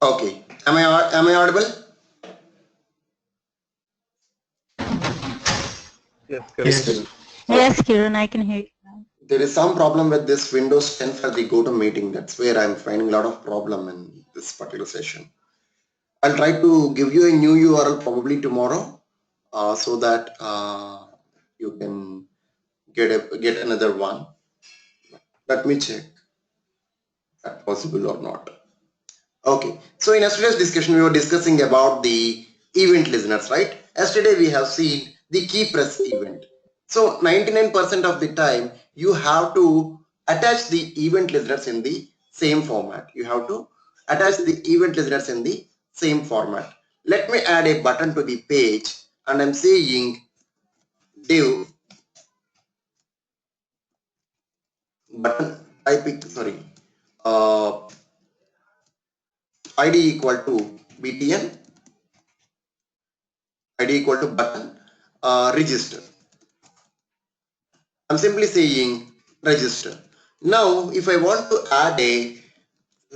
Okay. Am I audible? Yes, Yes, correct. Kiran. Okay. Yes, Kiran, I can hear you now. There is some problem with this Windows 10 for the GoToMeeting. That's where I'm finding a lot of problem in this particular session. I'll try to give you a new URL probably tomorrow, so that you can get another one. Let me check that possible or not. Okay, so in yesterday's discussion, we were discussing about the event listeners, right? Yesterday, we have seen the key press event. So 99% of the time, you have to attach the event listeners in the same format. You have to attach the event listeners in the same format. Let me add a button to the page, and I'm saying div button type, sorry, uh, id equal to btn, id equal to button register. I'm simply saying register. Now, if I want to add a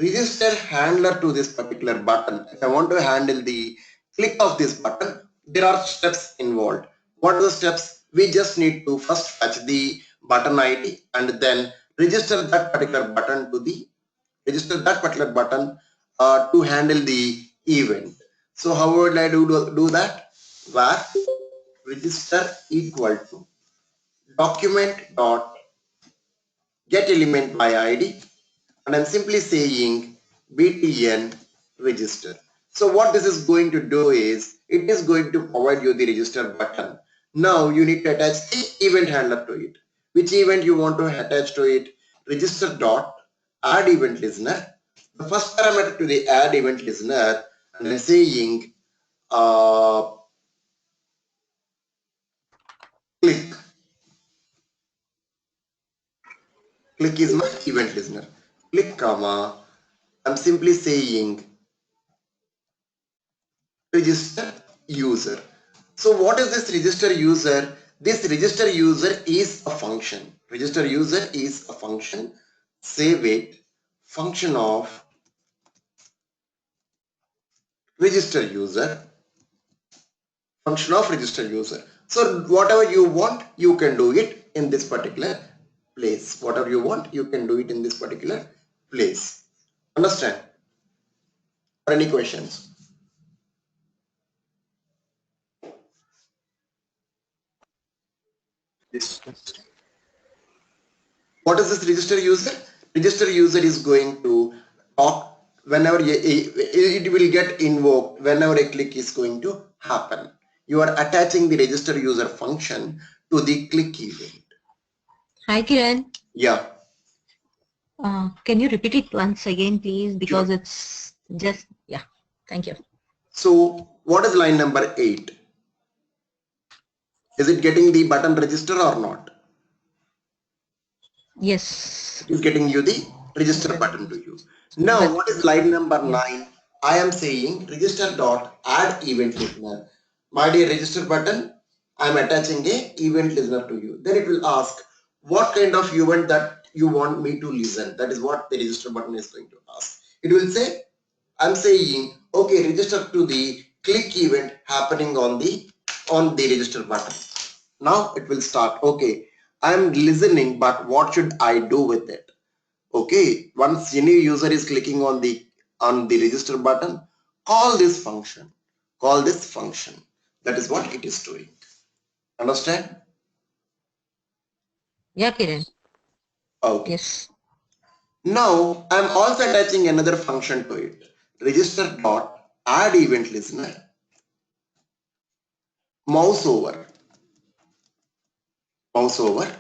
register handler to this particular button, if I want to handle the click of this button, there are steps involved. What are the steps? We just need to first fetch the button ID and then register that particular button to handle the event. So how would I do that? Where register equal to document dot get element by id, and I'm simply saying btn register. So what this is going to do is it is going to provide you the register button. Now you need to attach the event handler to it. Which event you want to attach to it? Register dot add event listener. The first parameter to the add event listener, and I'm saying click. Click is my event listener. Click comma. I'm simply saying register user. So what is this register user? This register user is a function. Register user is a function. Save it. Function of register user. Function of register user. So whatever you want, you can do it in this particular place. Whatever you want, you can do it in this particular place. Understand? Or any questions? Yes. What is this register user? Register user is going to talk whenever it will get invoked whenever a click is going to happen. You are attaching the register user function to the click event. Hi, Kiran. Yeah, Can you repeat it once again, please? sure. Because it's just, yeah. Thank you. So what is line number 8? Is it getting the button register or not? Yes. It is getting you the register button to you. Now, But, what is line number yeah. 9? I am saying register dot add event listener. My dear register button, I am attaching a event listener to you. Then it will ask what kind of event that you want me to listen. That is what the register button is going to ask. It will say, I'm saying, okay, register to the click event happening on the register button. Now it will start. Okay, I'm listening, but what should I do with it? Okay, once any user is clicking on the register button, call this function. Call this function. That is what it is doing. Understand? Yeah, Kiran. Okay. Yes. Now I'm also attaching another function to it. Register dot add event listener. Mouse over. Mouse over.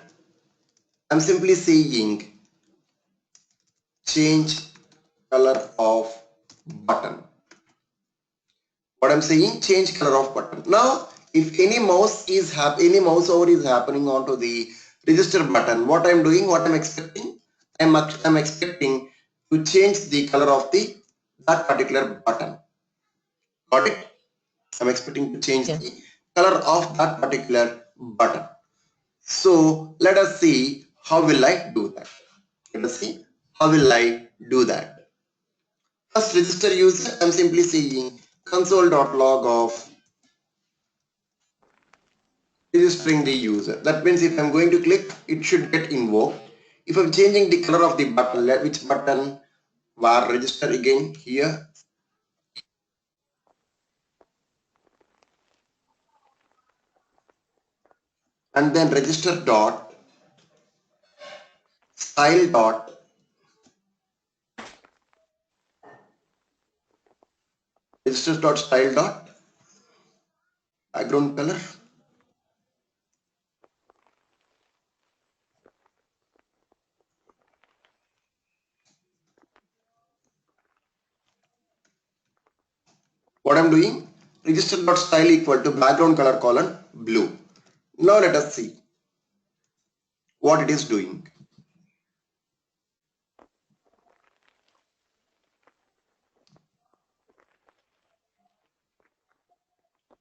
I'm simply saying change color of button. What I'm saying, change color of button. Now if any mouse over is happening onto the register button. What I'm doing, what I'm expecting, I'm expecting to change the color of that particular button. Got it? I'm expecting to change the color of that particular button. So let us see how will I do that. Let us see how will I do that. First register user, I'm simply saying console.log of registering the user. That means if I'm going to click, it should get invoked. If I'm changing the color of the button, which button var register again here, and then register dot style dot register dot style dot background color. What I'm doing, register dot style equal to background color colon blue. Now let us see what it is doing.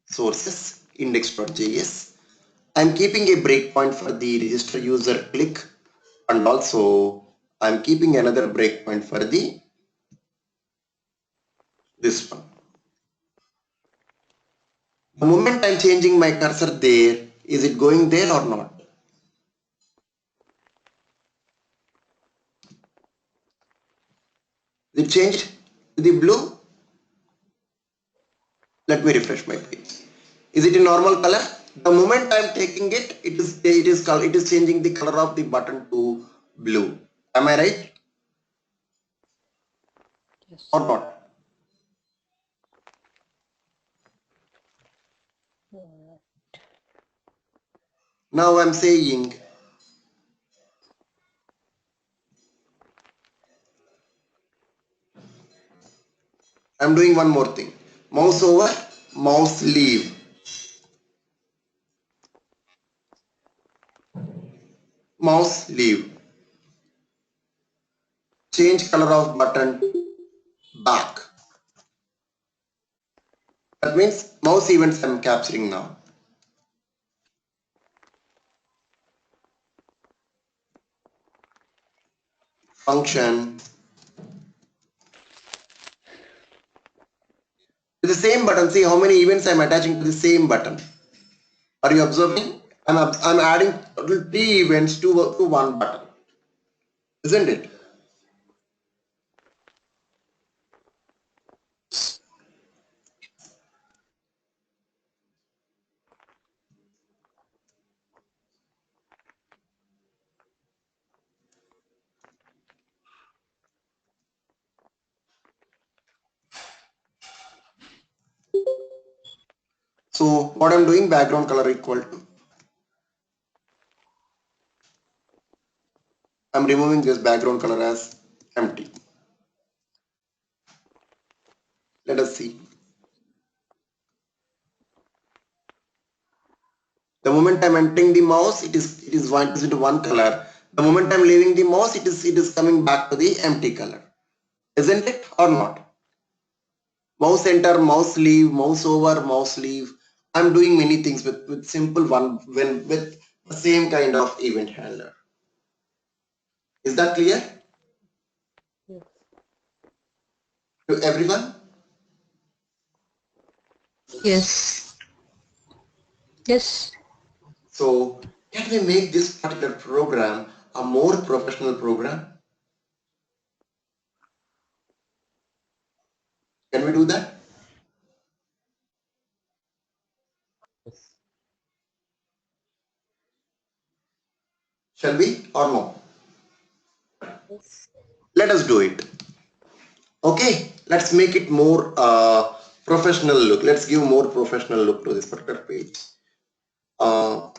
Sources index.js. I'm keeping a breakpoint for the register user click, and also I'm keeping another breakpoint for this one. The moment I'm changing my cursor there, is it going there or not? Is it changed to the blue? Let me refresh my page. Is it a normal color? The moment I'm taking it, it is changing the color of the button to blue. Am I right? Yes. Or not? Now I'm saying I'm doing one more thing. Mouse over, mouse leave. Mouse leave. Change color of button back. That means mouse events I'm capturing now. Function. To the same button, see how many events I'm attaching to the same button. Are you observing? I'm adding total 3 events to one button. Isn't it? So what I'm doing, background color equal to, I'm removing this background color as empty. Let us see. The moment I'm entering the mouse, it is into one color. The moment I'm leaving the mouse, it is coming back to the empty color. Isn't it or not? Mouse enter, mouse leave, mouse over, mouse leave. I'm doing many things with simple one when with the same kind of event handler. Is that clear Yes. to everyone? Yes. Yes. So can we make this particular program a more professional program? Can we do that? Shall we or no? Yes. Let us do it. Okay, let's make it more professional look. Let's give more professional look to this particular page. Uh,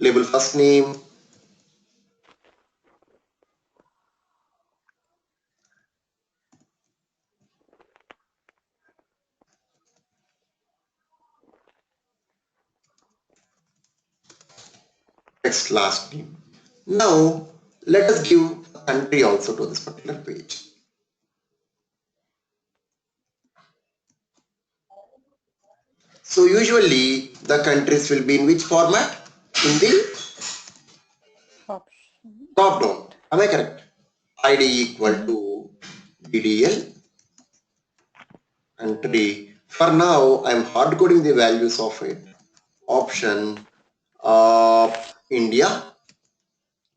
Label first name, That's last name. Now let us give a country also to this particular page. So usually the countries will be in which format? In the Option. drop down. Am I correct? ID equal Mhm. to DDL country. For now, I'm hard coding the values of it. Option India,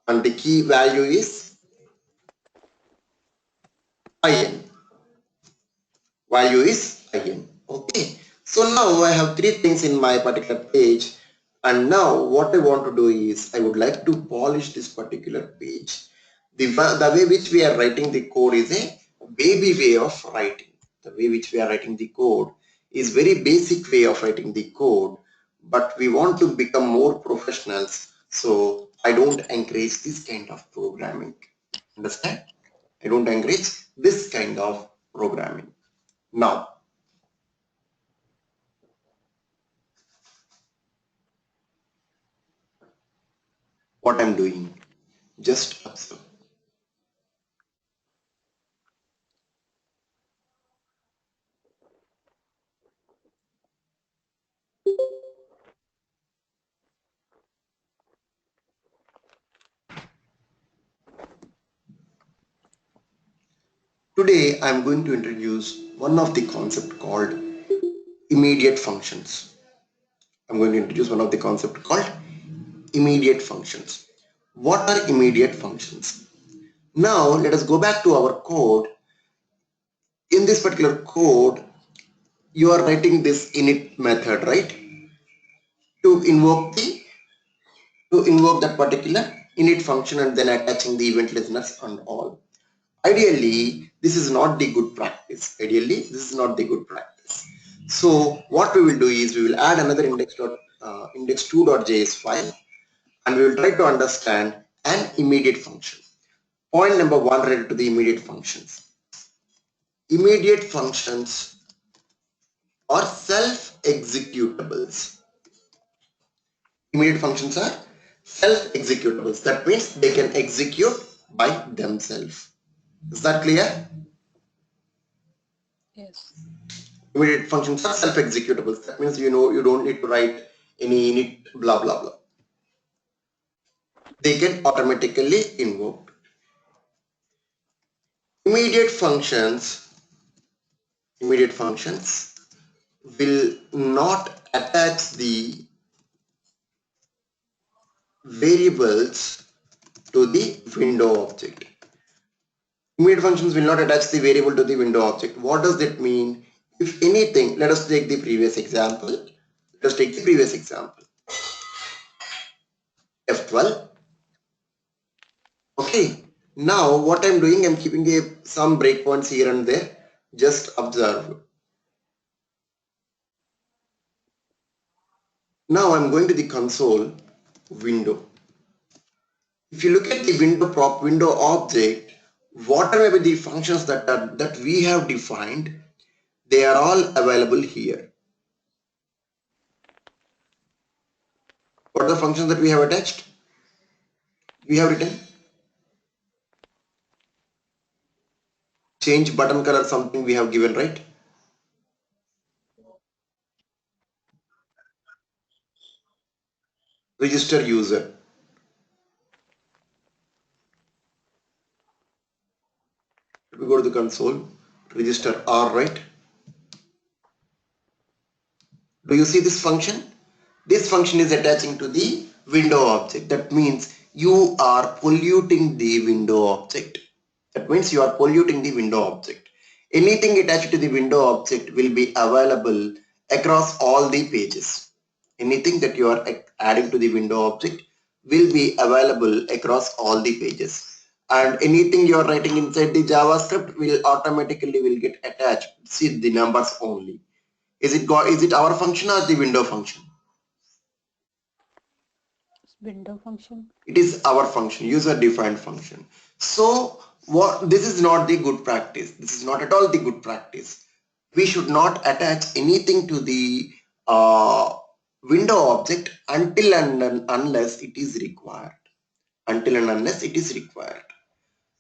and the key value is IN. Value is IN. Okay. So now I have three things in my particular page, and now what I want to do is I would like to polish this particular page. The way which we are writing the code is a baby way of writing. The way which we are writing the code is very basic way of writing the code, but we want to become more professionals. So I don't encourage this kind of programming. Understand? I don't encourage this kind of programming. Now, what I'm doing, just observe. Today, I'm going to introduce one of the concept called immediate functions. I'm going to introduce one of the concept called immediate functions. What are immediate functions? Now, let us go back to our code. In this particular code, you are writing this init method, right? To invoke the to invoke that particular init function and then attaching the event listeners and all. Ideally, this is not the good practice. Ideally, this is not the good practice. So what we will do is we will add another index2.js file, and we will try to understand an immediate function. Point number one related to the immediate functions. Immediate functions are self-executables. Immediate functions are self-executables. That means they can execute by themselves. Is that clear? Yes. Immediate functions are self-executables. That means you don't need to write any init blah blah blah. They get automatically invoked. Immediate functions, immediate functions will not attach the variables to the window object. Immediate functions will not attach the variable to the window object. What does that mean? If anything, let us take the previous example. Let us take the previous example. F12. Okay. Now what I'm doing, I'm keeping some breakpoints here and there. Just observe. Now I'm going to the console window. If you look at the window object, whatever the functions that we have defined, they are all available here. What are the functions that we have attached? We have written change button color, something we have given, right? Register user. If we go to the console, register R, right? Do you see this function? This function is attaching to the window object. That means you are polluting the window object. That means you are polluting the window object. Anything attached to the window object will be available across all the pages. Anything that you are adding to the window object will be available across all the pages. And anything you are writing inside the JavaScript will automatically will get attached. See the numbers only. Is it our function or the window function? Window function. It is our function, user defined function. So what, this is not the good practice. This is not at all the good practice. We should not attach anything to the window object until and unless it is required. Until and unless it is required.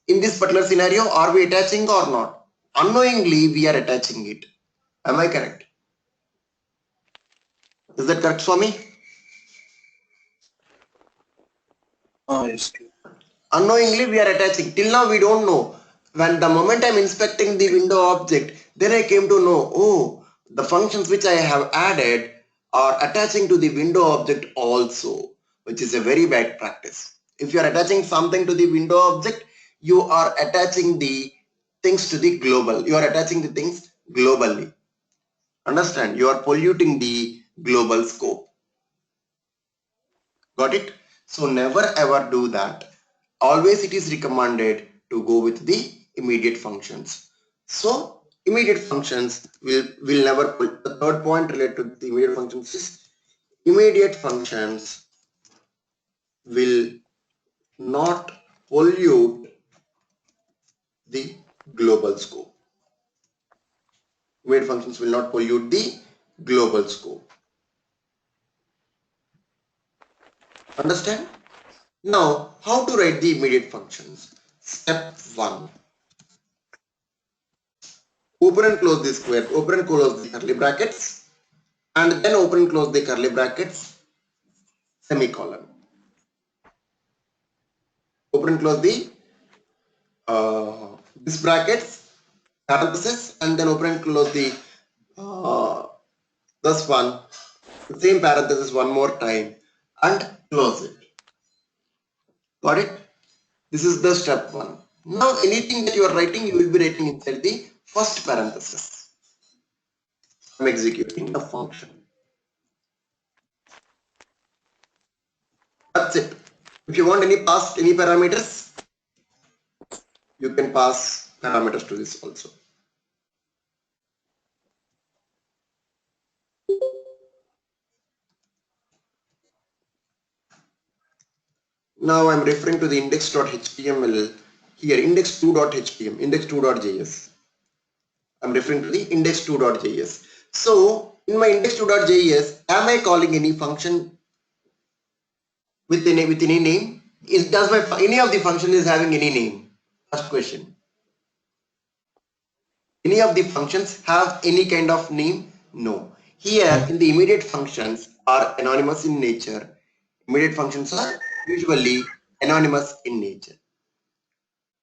In this particular scenario, are we attaching or not? Unknowingly, we are attaching it. Am I correct? Is that correct for me? Yes. Unknowingly, we are attaching. Till now, we don't know. When the moment I'm inspecting the window object, then I came to know, oh, the functions which I have added are attaching to the window object also, which is a very bad practice. If you are attaching something to the window object, you are attaching the things to the global. You are attaching the things globally. Understand? You are polluting the global scope. Got it? So never ever do that. Always it is recommended to go with the immediate functions. So immediate functions will never put. The third point related to the immediate functions is immediate functions will not pollute the global scope. Immediate functions will not pollute the global scope. Understand? Now, how to write the immediate functions? Step 1. Open and close the square, open and close the curly brackets, and then open and close the curly brackets, semicolon. Open and close the this brackets, parenthesis, and then open and close the this one, the same parenthesis one more time, and close it. Got it? This is the step 1. Now anything that you are writing, you will be writing inside the first parenthesis. I'm executing the function. That's it. If you want any past any parameters, you can pass parameters to this also. Now I'm referring to the index.html here, index2.html, index2.js. I'm referring to the index2.js. So in my index2.js, am I calling any function with any name? Does my any of the function is having any name? First question. Any of the functions have any kind of name? No. Here in the immediate functions are anonymous in nature. Immediate functions are usually anonymous in nature.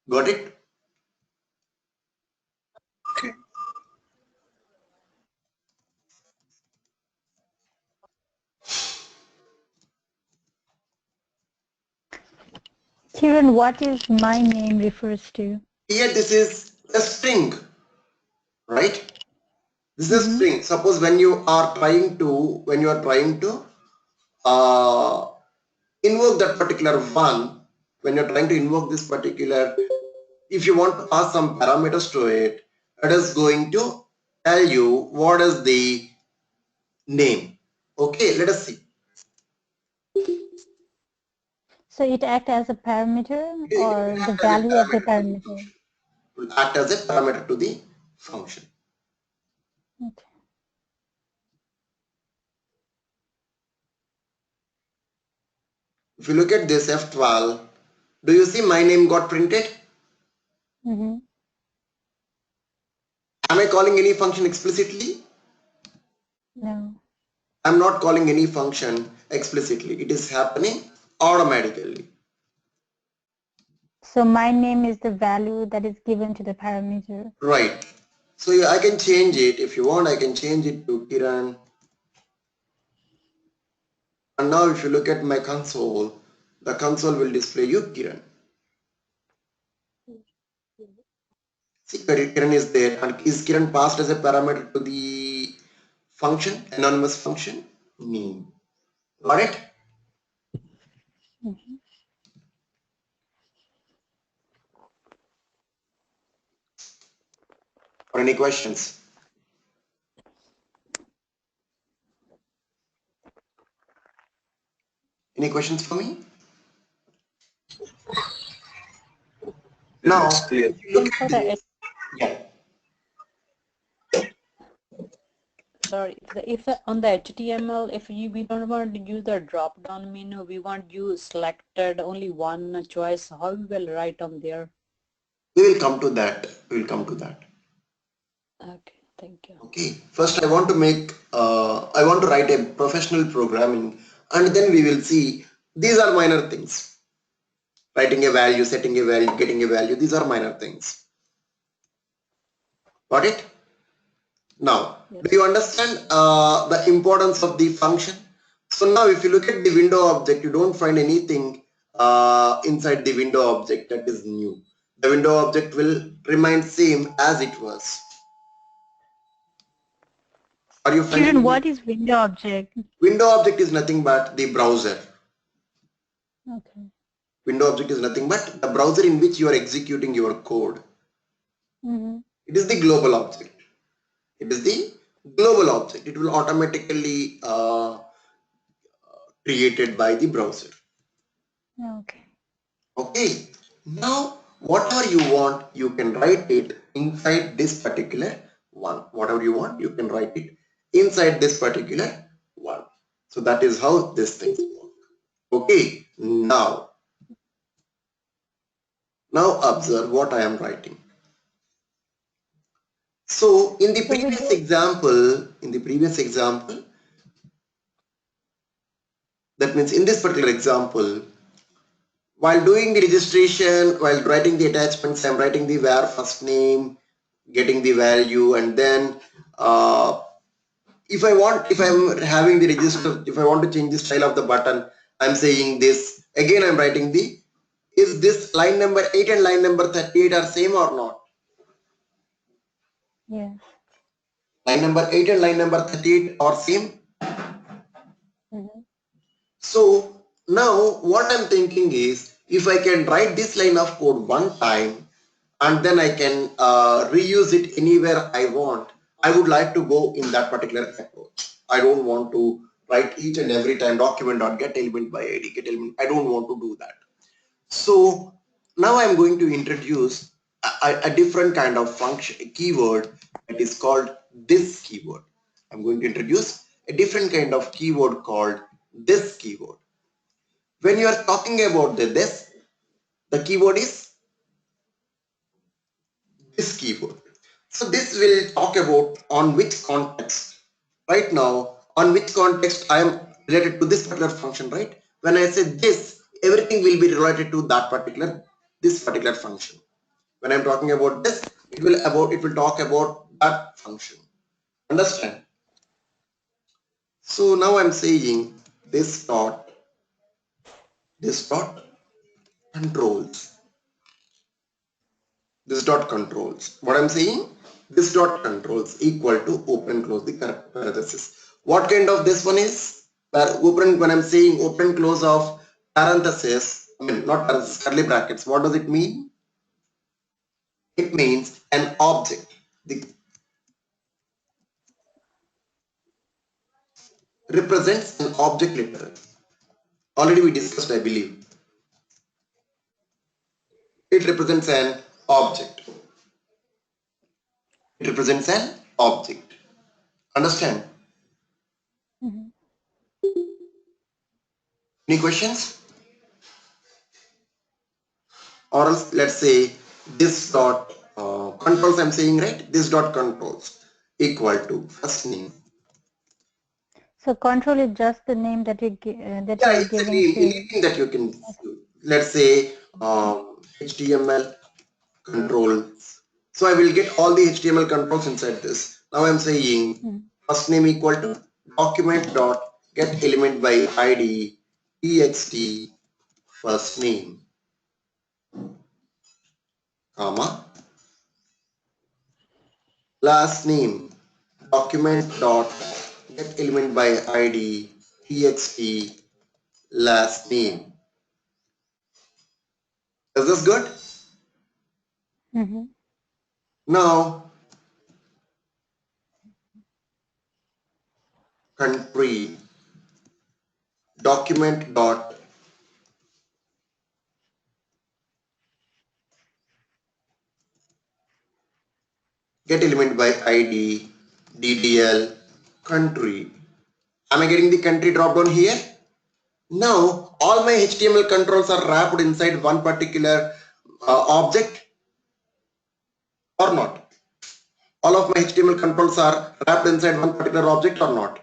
Got it? Okay. Kiran, what is my name refers to? Here this is a string, right? This is a Mm-hmm. string. Suppose when you are trying to uh, invoke that particular one, when you're trying to invoke this particular, if you want to pass some parameters to it, it is going to tell you what is the name. Okay, let us see. So it acts as a parameter It will or the act as a value of the parameter to the parameter? function. It will act as a parameter to the function. Okay. If you look at this F12, do you see my name got printed? Mm-hmm. Am I calling any function explicitly? No. I'm not calling any function explicitly. It is happening automatically. So my name is the value that is given to the parameter. Right. So yeah, I can change it. If you want, I can change it to Kiran. And now if you look at my console, the console will display you Kiran. See, Kiran is there. And is Kiran passed as a parameter to the function, anonymous function? Name. Got it? Mm-hmm. Or any questions? Any questions for me? Yeah, Now, it's clear. if you look at this, yeah. sorry, if on the HTML, if we don't want to use the drop down menu, we want you selected only one choice, how we will write on there? We will come to that. We will come to that. Okay, thank you. Okay. First, I want to write a professional programming, and then we will see these are minor things. Writing a value, setting a value, getting a value. These are minor things. Got it? Now, Yes. do you understand the importance of the function? So now if you look at the window object, you don't find anything inside the window object that is new. The window object will remain same as it was. Are you finding Kiran, what is window object? window object is nothing but the browser. Okay. Window object is nothing but the browser in which you are executing your code. It is the global object. It is the global object. It will automatically created by the browser. Okay. Okay. Now, whatever you want, you can write it inside this particular one. Whatever you want, you can write it inside this particular one. So that is how this thing works. Okay. Now observe what I am writing. So in the previous example, that means in this particular example, while doing the registration, while writing the attachments, I'm writing the var first name, getting the value, and then if I'm having the register, if I want to change the style of the button, I'm saying this. Again, I'm writing is this line number 8 and line number 38 are same or not? Yes. Line number 8 and line number 38 are same. So now what I'm thinking is, if I can write this line of code one time and then I can reuse it anywhere I want, I would like to go in that particular approach. I don't want to write each and every time document.get element by id, get element. I don't want to do that. So now I'm going to introduce a different kind of function, a keyword that is called this keyword. I'm going to introduce a different kind of keyword called this keyword. When you are talking about this, the keyword is this keyword. So this will talk about on which context. Right now, on which context I am related to this particular function, right? When I say this, everything will be related to this particular function. When I'm talking about this, it will talk about that function. Understand? So now I'm saying this dot controls. This dot controls. What I'm saying? This dot controls equal to open close the parenthesis. What kind of this one is? Open, when I'm saying open close of parenthesis, I mean not parenthesis, curly brackets, what does it mean? It means an object. The represents an object literally. Already we discussed, I believe. It represents an object. It represents an object. Understand? Any questions? Or else let's say this dot controls, I'm saying, right, this dot controls equal to first name. So control is just the name that that you Yeah, are it's a giving name, to. anything that you can do. Let's say HTML controls. So I will get all the HTML controls inside this. Now I'm saying first name equal to document dot get element by id txt first name, comma, last name document dot get element by id txt last name. Is this good? Now country document dot get element by id ddl country. Am I getting the country drop down here? Now all my HTML controls are wrapped inside one particular object or not? All of my HTML controls are wrapped inside one particular object or not?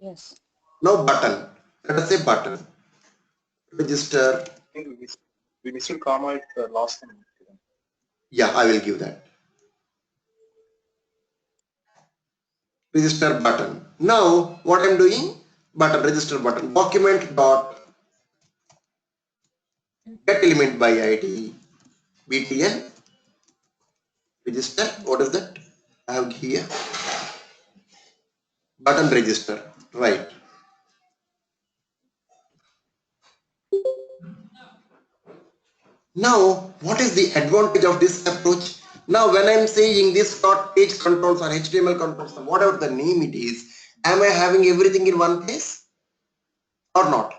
Yes. Now button. Let us say button. Register. I think we missed a comma at the last time. Yeah, I will give that. Register button. Now what I'm doing? Button, register button. Document dot get element by ID. BTN. Register. What is that? I have here. Button register. Right. Now, what is the advantage of this approach? Now, when I'm saying this dot page controls or HTML controls or whatever the name it is, am I having everything in one place or not?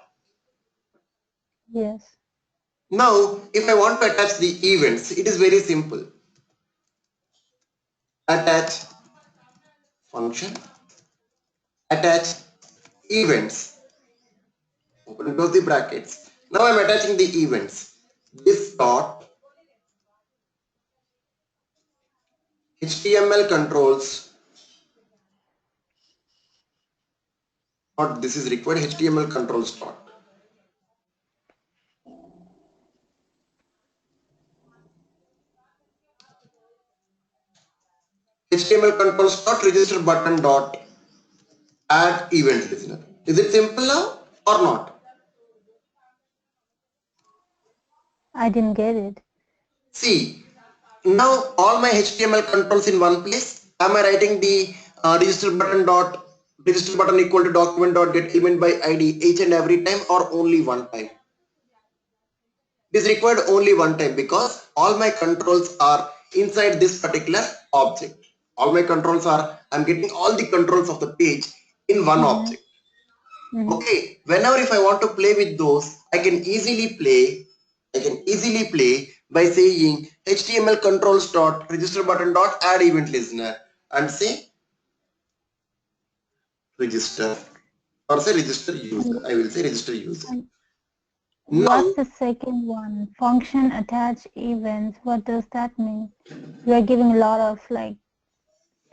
Yes. Now, if I want to attach the events, it is very simple. Attach function, attach events, open and close the brackets. Now I'm attaching the events. This dot HTML controls, not this is required, HTML controls dot. HTML controls dot register button dot add event listener. Is it simple now or not? I didn't get it. See, now all my HTML controls in one place. Am I writing the register button equal to document dot get element by ID each and every time or only one time? It is required only one time because all my controls are inside this particular object. All my controls are, I'm getting all the controls of the page in one object. Okay, whenever if I want to play with those, I can easily play by saying HTML controls dot register button dot add event listener and say register or say register user. I will say register user. What's the second one? Function attach events. What does that mean? You are giving a lot of like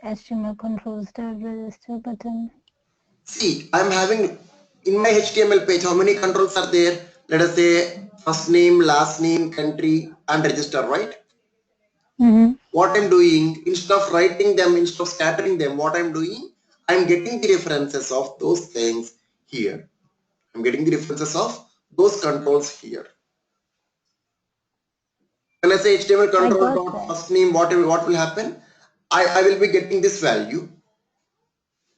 HTML controls to register button. See, I'm having in my HTML page, how many controls are there? Let us say first name, last name, country, and register, right? What I'm doing, instead of writing them, instead of scattering them, what I'm doing, I'm getting the references of those things here. I'm getting the references of those controls here. When I say HTML control dot first name, what will happen? I will be getting this value.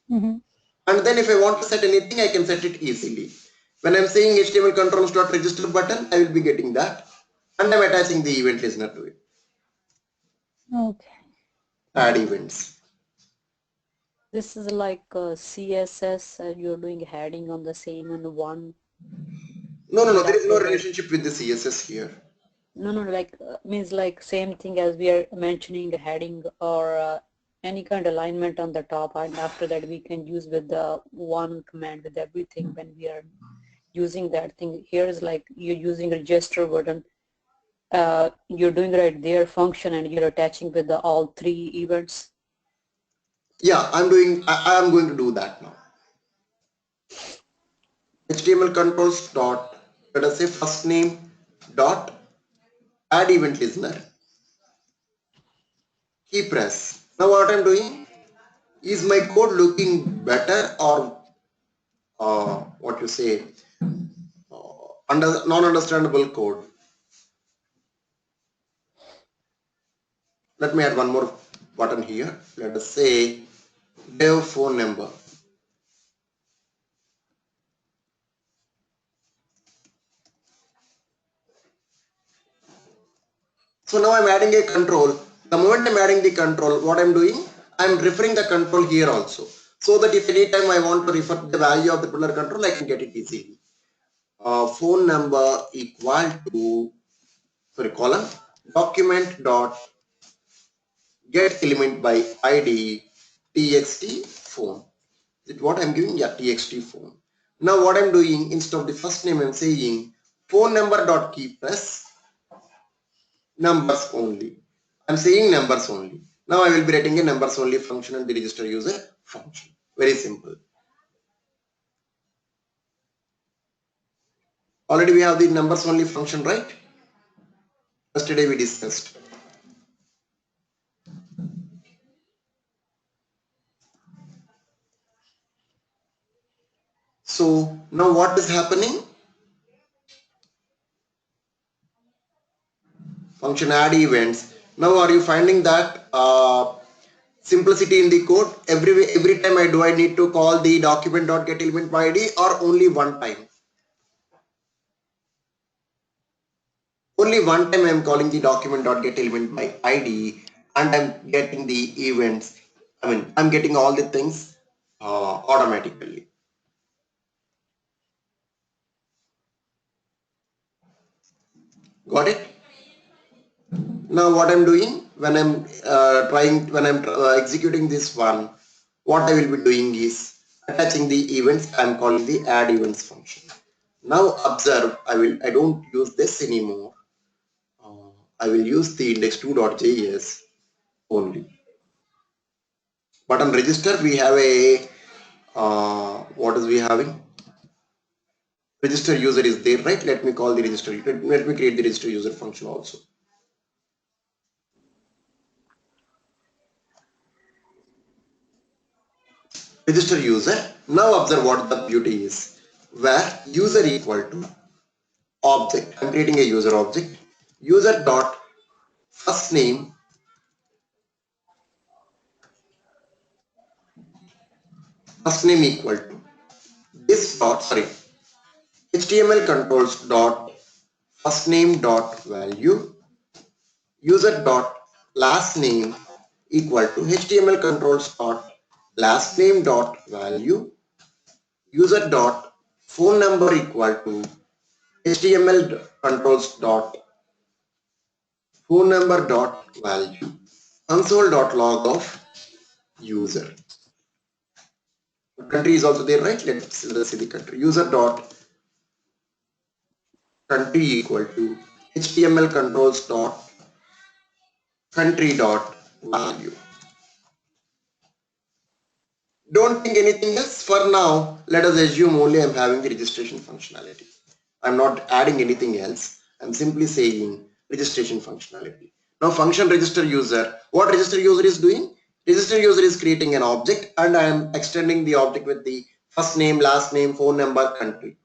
And then if I want to set anything, I can set it easily. When I'm saying HTML controls dot register button, I will be getting that. And I'm attaching the event listener to it. Okay. Add events. This is like CSS, you're doing heading on the same and one. No, there is no relationship with the CSS here. No, like means like same thing as we are mentioning heading or any kind of alignment on the top, and after that we can use with the one command with everything when we are using that thing. Here is like you're using register button. You're doing right there function and you're attaching with the all three events. Yeah, I am going to do that now. HTML controls dot, let us say first name dot add event listener. Key press. Now what I'm doing, is my code looking better or what you say, non-understandable code? Let me add one more button here. Let us say dev phone number. So now I'm adding a control. The moment I'm adding the control, what I'm doing, I'm referring the control here also. So that if any time I want to refer the value of the particular control, I can get it easily. Phone number equal to, column, document dot get element by ID txt phone. Is it what I'm giving? Yeah, txt phone. Now what I'm doing, instead of the first name, I'm saying phone number dot keep as numbers only. I'm saying numbers only. Now I will be writing a numbers only function and the register user function. Very simple. Already we have the numbers only function, right? Yesterday we discussed. So now what is happening? Function add events. Now are you finding that simplicity in the code? Every time I need to call the document.getElement by ID or only one time? Only one time I am calling the document.getElement by ID and I'm getting the events. I'm getting all the things automatically. Got it? Now what I'm doing when I'm executing this one, what I will be doing is attaching the events. I'm calling the add events function. Now observe, I don't use this anymore. I will use the index2.js only. But on register we have a what is we having? Register user is there, right? Let me call the register. Let me create the register user function also. Register user. Now observe what the beauty is. Where user equal to object. I'm creating a user object. User dot first name equal to this dot HTML controls dot first name dot value user dot last name equal to HTML controls dot last name dot value user dot phone number equal to HTML controls dot phone number dot value console dot log of user. Country is also there, right? Let's see the country. User dot country equal to HTML controls dot country dot value. Don't think anything else for now. Let us assume only I'm having the registration functionality. I'm not adding anything else. I'm simply saying registration functionality. Now function register user. What register user is doing? Register user is creating an object and I am extending the object with the first name, last name, phone number, country.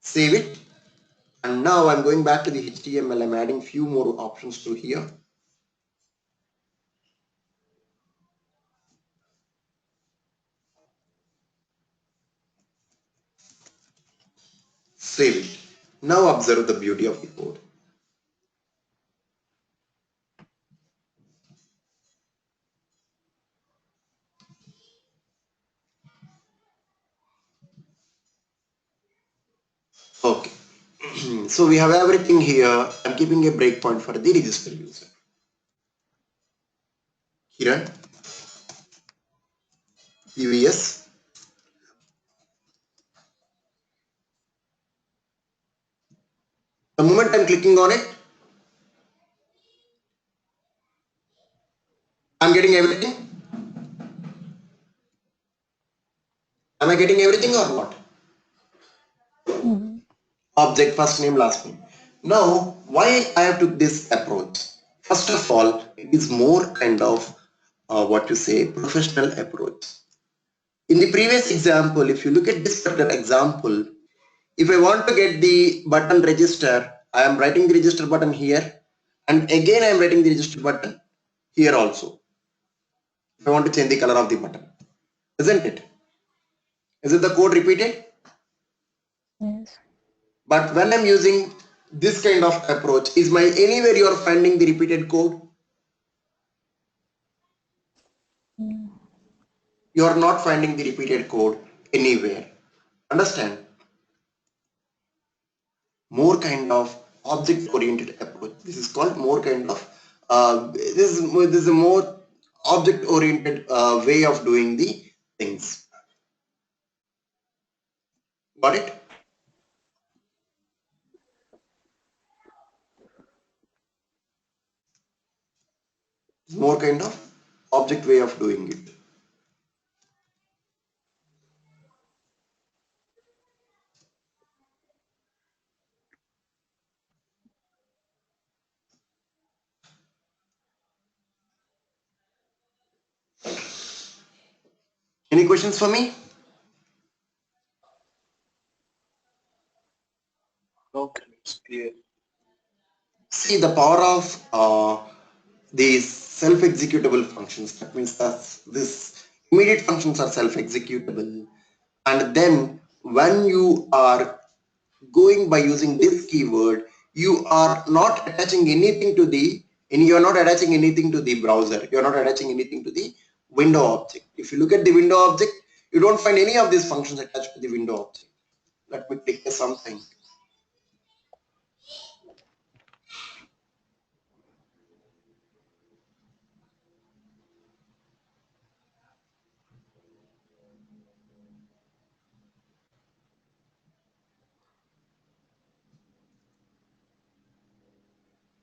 Save it. And now I'm going back to the HTML. I'm adding few more options to here. Save it. Now observe the beauty of the code. Okay. So we have everything here. I'm keeping a breakpoint for the register user. Kiran, EVS. The moment I'm clicking on it, I'm getting everything. Am I getting everything or not? Mm-hmm. Object, first name, last name. Now, why I have took this approach? First of all, it is more kind of what you say professional approach. In the previous example, if you look at this particular example, if I want to get the button register, I am writing the register button here, and again I am writing the register button here also. If I want to change the color of the button, isn't it? Is it the code repeated? Yes. But when I'm using this kind of approach, is my anywhere you are finding the repeated code? Mm. You are not finding the repeated code anywhere. Understand? More kind of object oriented approach. This is called more kind of this is a more object-oriented way of doing the things. Got it? It's more kind of object way of doing it. Any questions for me? Okay, it's clear. See the power of these self-executable functions. That means that this immediate functions are self-executable. And then when you are going by using this keyword, you are not attaching anything to the, and you are not attaching anything to the browser. You are not attaching anything to the window object. If you look at the window object, you don't find any of these functions attached to the window object. Let me take something.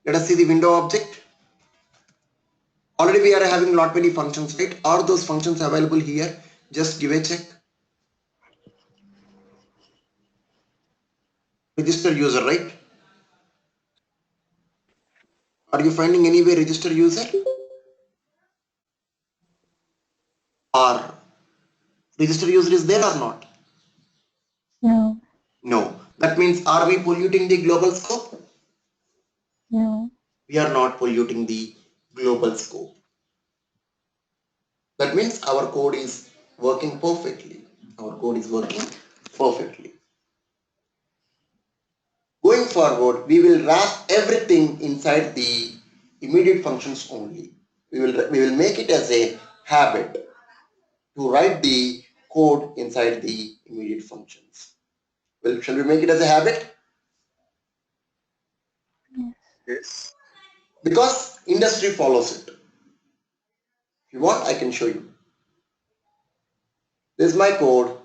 Let us see the window object. Already we are having lot many functions, right? Are those functions available here? Just give a check. Register user, right? Are you finding anywhere register user? Or register user is there or not? No. No. That means are we polluting the global scope? No. We are not polluting the global scope. That means our code is working perfectly. Our code is working perfectly. Going forward, we will wrap everything inside the immediate functions only. We will make it as a habit to write the code inside the immediate functions. Well, shall we make it as a habit? Yes. Because industry follows it. If you want, I can show you. This is my code.